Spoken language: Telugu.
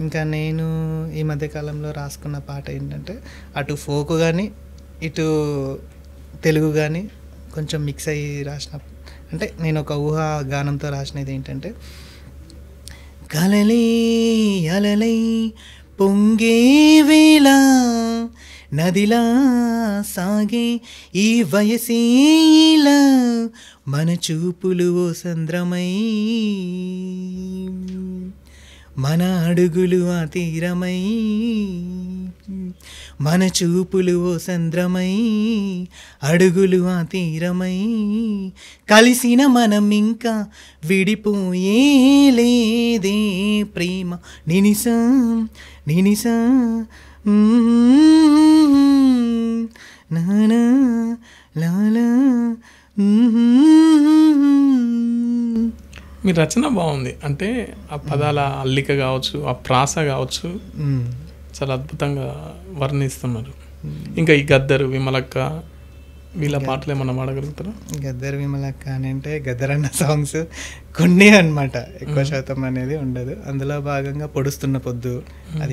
ఇంకా నేను ఈ మధ్య కాలంలో రాసుకున్న పాట ఏంటంటే అటు ఫోక్ కానీ ఇటు తెలుగు కానీ కొంచెం మిక్స్ అయ్యి రాసిన, అంటే నేను ఒక ఊహా గానంతో రాసినది ఏంటంటే, కలలే అలలై పొంగే వేళ నదిలా సాగే ఈ వయసేలా మన చూపులు ఓ సంద్రమై మన అడుగులు ఆ తీరమై మన చూపులు ఓ సంద్రమై అడుగులు ఆ తీరమై కలిసిన మనం ఇంకా విడిపోయే లేదే ప్రేమ నినిసా నినిసా నానా లాలా. మీ రచన బాగుంది, అంటే ఆ పదాల అల్లిక కావచ్చు, ఆ ప్రాస కావచ్చు, చాలా అద్భుతంగా వర్ణిస్తున్నారు. ఇంకా ఈ గద్దరు, విమలక్క వీళ్ళ పాటలు ఏమన్నా పాడగలుగుతారా? గద్దర్ విమలక్క అని అంటే గద్దర్ అన్న సాంగ్స్ కొన్ని అనమాట, ఎక్కువ శాతం అనేది ఉండదు. అందులో భాగంగా పొడుస్తున్న పొద్దు అది